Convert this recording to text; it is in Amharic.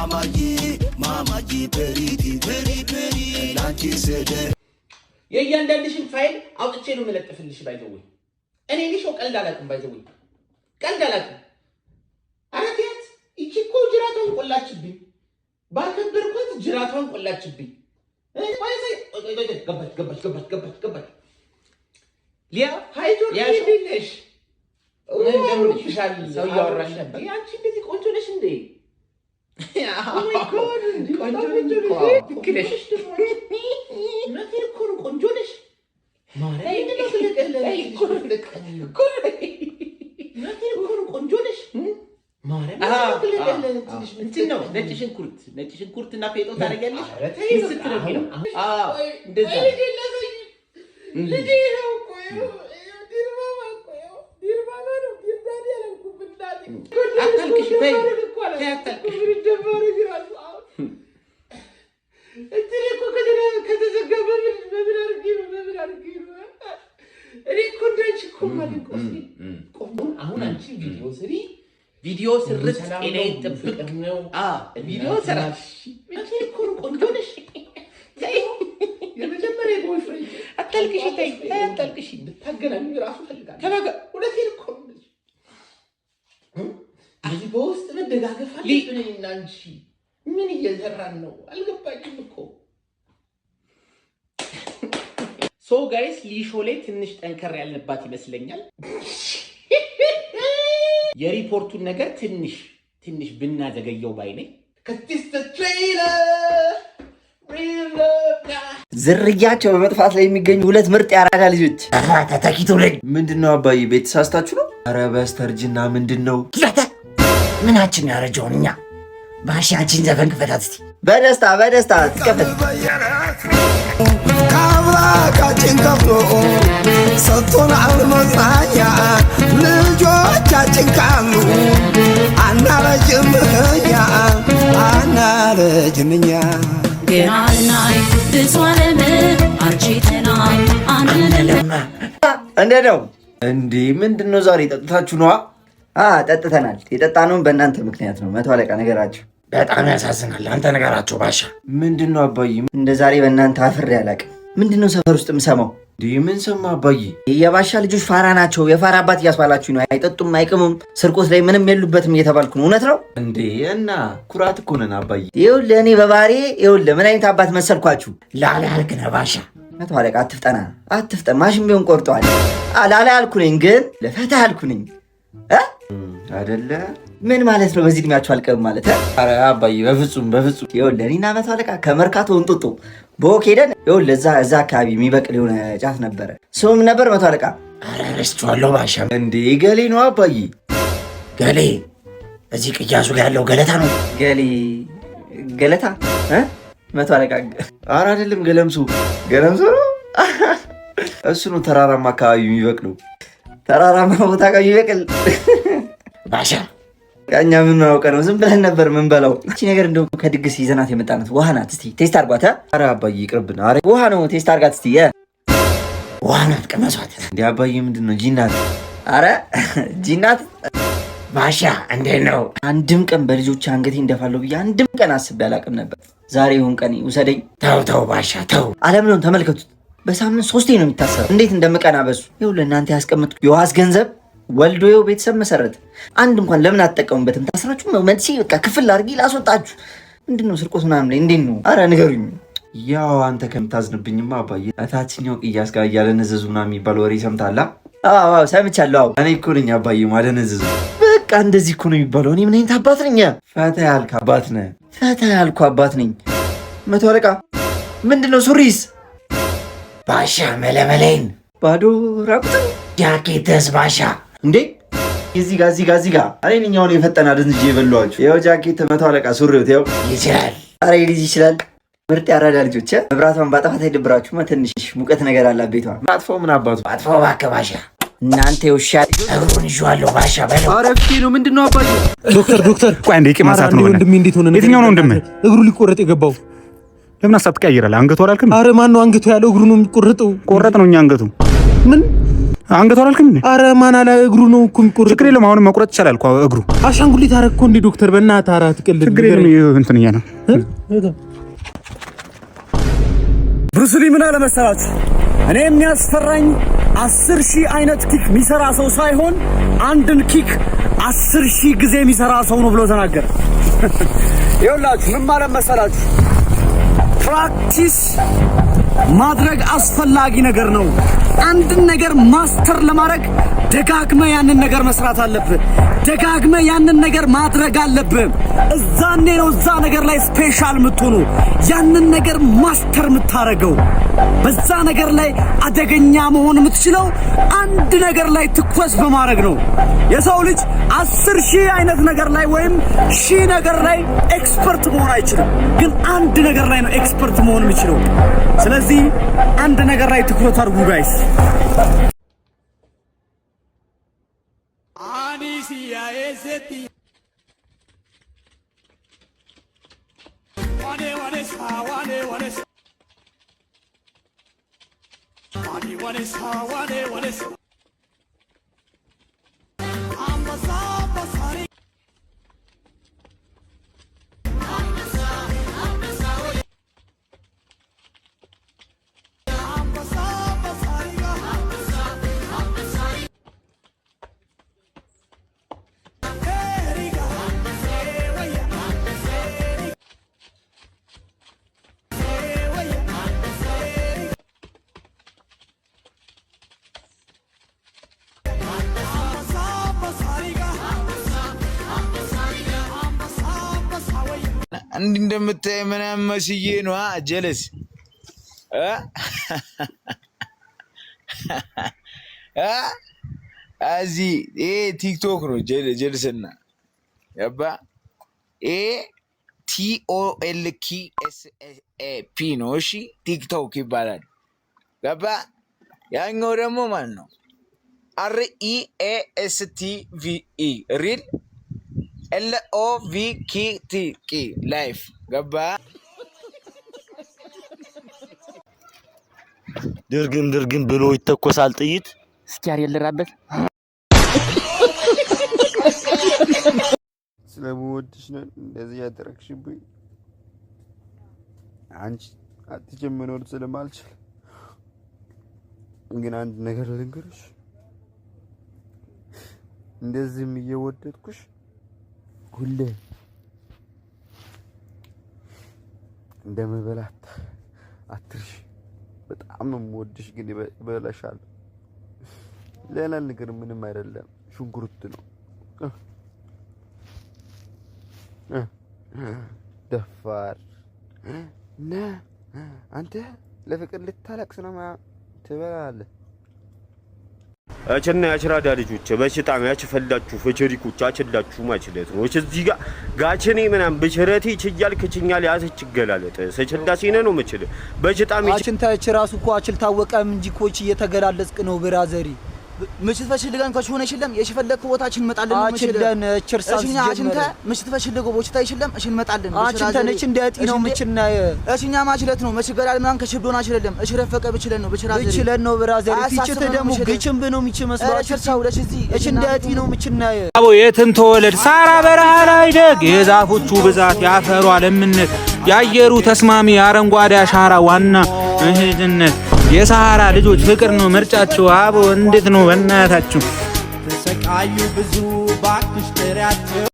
ማማጂ ፔሪ ላንቺ ሰደ የእያንዳንድሽን ፋይል አውጥቼ ነው መለጥፍልሽ ባይዘው እኔ ልሽ ቀልድ አላውቅም ባይዘው ቀልድ አላውቅም አረጋት እቺ እኮ ጅራቷን ቆላችብኝ ባከበርኳት ጅራቷን ቆላችብኝ ገባች ሊያ ሃይጆ ይልሽ እንደምንሽሻል ሰው ያወራሽ ነበር ያንቺ እንደዚህ ቆንጆ ነሽ እንዴ ኦ ማይ ጋድ ቆንጆ ነሽ ቆንጆ ነሽ ማረኝ ቆንጆ ነሽ ማረኝ እንትን ነው ነጭ ሽንኩርትና ፌጦ ታደርጊያለሽ ስትረጊ ነው እንደዛ ልጅ ነው አታልቅሽ ተይ አታልቅሽ እንትን እኮ ከተዘጋ በምን አድርጌ ነው እኔ እኮ እንዳንቺ እኮ ማለት ቆም አሁን አንቺ ቪዲዮ ስርት እኔ ጥብቅ ነው ቪዲዮ ሰራሽ አንቺ እኮ ቆንጆ ነሽ የመጀመሪያ ቦይፍሬንድ አታልቅሽ ተይ አታልቅሽ ብታገናኙ ራሱ ፈልጋለሁ ተባጋ ሁለቴን እኮ እዚህ በውስጥ መደጋገፍ አለብን እና አንቺ ምን እየሰራን ነው አልገባኝም እኮ ሶ ጋይስ ሊሾ ላይ ትንሽ ጠንከር ያለባት ይመስለኛል የሪፖርቱን ነገር ትንሽ ብናዘገየው ባይ ነኝ ከቲስተ ትሬለር ዝርያቸው በመጥፋት ላይ የሚገኙ ሁለት ምርጥ ያራዳ ልጆች ተተኪቶ ላይ ምንድነው አባዬ ቤት ተሳስታችሁ ነው ኧረ በስተርጅና ምንድነው ምናችን ያረጀውን እኛ ባሻችን ዘፈን ክፈታት እስቲ በደስታ ትከፈት ካብላካችን ከፍሎ ሰጥቶን አልመጽናኛ ልጆቻችን ካሉ አናረጅምኛ ገናናይ ብሷለም አርጂተና አንነለማ እንዴ ነው እንዴ ምንድነው ዛሬ ጠጥታችሁ ነው ጠጥተናል የጠጣነው በእናንተ ምክንያት ነው መቶ አለቃ ነገራችሁ በጣም ያሳዝናል አንተ ነገራችሁ ባሻ ምንድነው አባዬ እንደ ዛሬ በእናንተ አፍር ያላቅ ምንድነው ሰፈር ውስጥ የምሰማው ምን ሰማ አባዬ የባሻ ልጆች ፋራ ናቸው የፋራ አባት እያስባላችሁ ነው አይጠጡም አይቅሙም ስርቆት ላይ ምንም የሉበትም እየተባልኩ ነው እውነት ነው እንዴ እና ኩራት እኮ ነን አባዬ ይኸውልህ እኔ በባህሪ ይኸውልህ ምን አይነት አባት መሰልኳችሁ ላላ ያልክ ነህ ባሻ መቶ አለቃ አትፍጠን ማሽን ቢሆን ቆርጠዋል ላላ ያልኩ ነኝ ግን ለፈታ ያልኩ ነኝ አይደለ ምን ማለት ነው በዚህ እድሜያችሁ አልቀርም ማለት ኧረ አባዬ በፍጹም ይኸውልህ እኔና መቶ አለቃ ከመርካቶ እንጦጦ በወክ ሄደን ይኸውልህ እዛ አካባቢ የሚበቅል የሆነ ጫፍ ነበረ ስሙም ነበር መቶ አለቃ ኧረ ረስቼዋለሁ ባሻ እንዴ ገሌ ነው አባዬ ገሌ እዚህ ቅያሱ ጋር ያለው ገለታ ነው ገለታ መቶ አለቃ ኧረ አይደለም ገለምሱ ነው እሱ ነው ተራራማ አካባቢ የሚበቅለው ተራራማ ቦታ ጋር የሚበቅል ባሻ እኛ ምን አውቀ ነው ዝም ብለን ነበር ምን በላው እቺ ነገር እንደው ከድግስ ይዘናት የመጣናት ውሃ ናት እስቲ ቴስት አድርጓት ኧረ አባዬ ይቅርብና ኧረ ውሃ ነው ቴስት አድርጋት እስቲ ውሃ ናት ቀመሷት እንዴ አባዬ ምንድነው ጂናት ኧረ ጂናት ባሻ እንዴት ነው አንድም ቀን በልጆች አንገቴ እንደፋለው ብዬ አንድም ቀን አስቤ አላውቅም ነበር ዛሬ ይሁን ቀን ውሰደኝ ተው ባሻ ተው አለም ነው ተመልከቱት በሳምንት 3 ነው የሚታሰረው እንዴት እንደምቀና በሱ ይኸው ለእናንተ ያስቀምጥኩ የዋስ ገንዘብ ወልዶ ይኸው ቤተሰብ መሰረት አንድ እንኳን ለምን አትጠቀሙበትም ታስራችሁ ነው መልሲ በቃ ክፍል አድርጊ ላስወጣችሁ ምንድነው ስርቆት ምናምን ላይ እንዴት ነው ኧረ ንገሩኝ ያው አንተ ከምታዝንብኝማ አባዬ እታችኛው ቅያስ ጋር እያለነዘዙ ምናምን የሚባል ወሬ ሰምታላ አዎ ሰምቻለሁ እኔ እኮ ነኝ አባዬ ማለነዘዙ በቃ እንደዚህ እኮ ነው የሚባለው እኔ ምን አይነት አባት ነኝ ፈታ ያልኩ አባት ነኝ መቶ አለቃ ምንድነው ሱሪስ ባሻ መለመለኝ ባዶ ራቁት ጃኬትስ ባሻ እንዴ እዚህ ጋር አሬ ነኛውን የፈጠና ደንጂ የበሏችሁ ይኸው ጃኬት መቶ አለቃ ሱሪው ተው ይችላል አሬ ልጅ ይችላል ምርጥ ያራዳ ልጆች መብራቷን ባጠፋት አይደብራችሁ ትንሽ ሙቀት ነገር አላት ቤቷ ማጥፎ ምን አባቱ አጥፎ እባክህ ባሻ እናንተ ይውሻ እግሩን ይዤዋለሁ ባሻ በለው አረፍኪ ነው ምንድነው አባዬ ዶክተር ቆይ አንዴ ቂማሳት ነው ወንድሜ እንዴት ሆነ የትኛው ነው ወንድሜ እግሩ ሊቆረጥ የገባው ለምን ሐሳብ ትቀይራለህ አንገቱ አላልክም አረ ማን ነው አንገቱ ያለው እግሩ ነው የሚቆረጠው ቆረጥ ነው እኛ አንገቱ ምን አንገቱ አላልክም እንዴ? ኧረ ማን አለ እግሩ ነው እኮ የሚቆረጥ። ችግር የለውም አሁን መቁረጥ ይችላል እኮ እግሩ። አሻንጉሊት አደረግኩ እንዴ ዶክተር? በእናትህ ኧረ አትቀልድ። ችግር የለውም እንትን እያ ነው። ብሩስ ሊ ምን አለ መሰላችሁ? እኔ የሚያስፈራኝ 10,000 አይነት ኪክ የሚሰራ ሰው ሳይሆን አንድን ኪክ 10,000 ጊዜ የሚሰራ ሰው ነው ብሎ ተናገረ። ይኸውላችሁ ምን ማለት መሰላችሁ? ፕራክቲስ ማድረግ አስፈላጊ ነገር ነው። አንድን ነገር ማስተር ለማድረግ ደጋግመ ያንን ነገር መስራት አለብህ። ደጋግመ ያንን ነገር ማድረግ አለብህ። እዛኔ ነው እዛ ነገር ላይ ስፔሻል የምትሆኑ ያንን ነገር ማስተር የምታረገው። በዛ ነገር ላይ አደገኛ መሆን የምትችለው አንድ ነገር ላይ ትኩረት በማድረግ ነው። የሰው ልጅ 10,000 አይነት ነገር ላይ ወይም 1000 ነገር ላይ ኤክስፐርት መሆን አይችልም፣ ግን አንድ ነገር ላይ ነው ኤክስፐርት መሆን የሚችለው። ስለዚህ አንድ ነገር ላይ ትኩረት አድርጉ ጋይስ። አኒሲያ ኤዘቲ ዋኔ ዋኔ ሳዋኔ ዋኔ ዋኔ ዋኔ ሳዋኔ ዋኔ አምባሳ ባሳሪ እንዲህ እንደምታይ ምናምን መስዬ ነው ጀለስ እዚህ ይሄ ቲክቶክ ነው ጀልስና ያባ TOLKSAP ነው። እሺ ቲክቶክ ይባላል። ገባ? ያኛው ደግሞ ማን ነው? REASTVE ሪል LOVKTK ላይፍ። ገባ? ድርግም ብሎ ይተኮሳል ጥይት። እስኪ ያልራበት ስለምወድሽ ነው እንደዚህ ያደረግሽብኝ። አንቺ አትችም መኖር ስለማልችል ግን አንድ ነገር ልንገርሽ፣ እንደዚህም እየወደድኩሽ ሁሌ እንደምበላት አትርሽ። በጣም ነው የምወድሽ፣ ግን ይበላሻል። ሌላ ነገር ምንም አይደለም፣ ሽንኩርት ነው። ደፋር እና አንተ ለፍቅር ልታለቅስ ነው ትበላለህ። አቸና ያችራዳ ልጆች በሽታም ያችፈላችሁ ፈቸሪኮች አችላችሁ ማችለት ነው። እዚህ ጋር ጋቸኔ ምናም በቸረቴ ይችላል ከችኛል ያሰች ይገላለጥ ሰቸዳሲነ ነው መችል በሽታም አችንታ ራሱ እኮ አችል ታወቀም እንጂ ኮች እየተገላለጽክ ነው ብራዘሪ። ምሽት ፈሽልጋን ከሆነ ይችላል የሽፈለከው ቦታችን መጣልን ነው መችል አችለን ቸርሳስ አችንታ ምሽት ፈሽልገው ቦችታ ይችላል እሺ መጣልን አችንታ ነች እንደያጢ ነው ምችና እሺኛ ማችለት ነው መችገራል ምናን ከሽዶና አይደለም እሺ ረፈቀ ብችለን ነው ብራዘሪ ብችለን ነው ብራዘሪ ፊችት ደግሞ ግጭም ነው ምች መስሏችሁ ቸርሳው ለሽ እሺ እንደያጢ ነው ምችና አቦ የትም ተወለድ ሳራ በረሃ ላይ ደግ የዛፎቹ ብዛት ያፈሩ ለምነት ያየሩ ተስማሚ አረንጓዴ አሻራ ዋና እህድነት የሳራ ልጆች ፍቅር ነው ምርጫቸው። አቦ እንዴት ነው በእናታችሁ ተሰቃዩ ብዙ ባክሽ ጥሪያቸው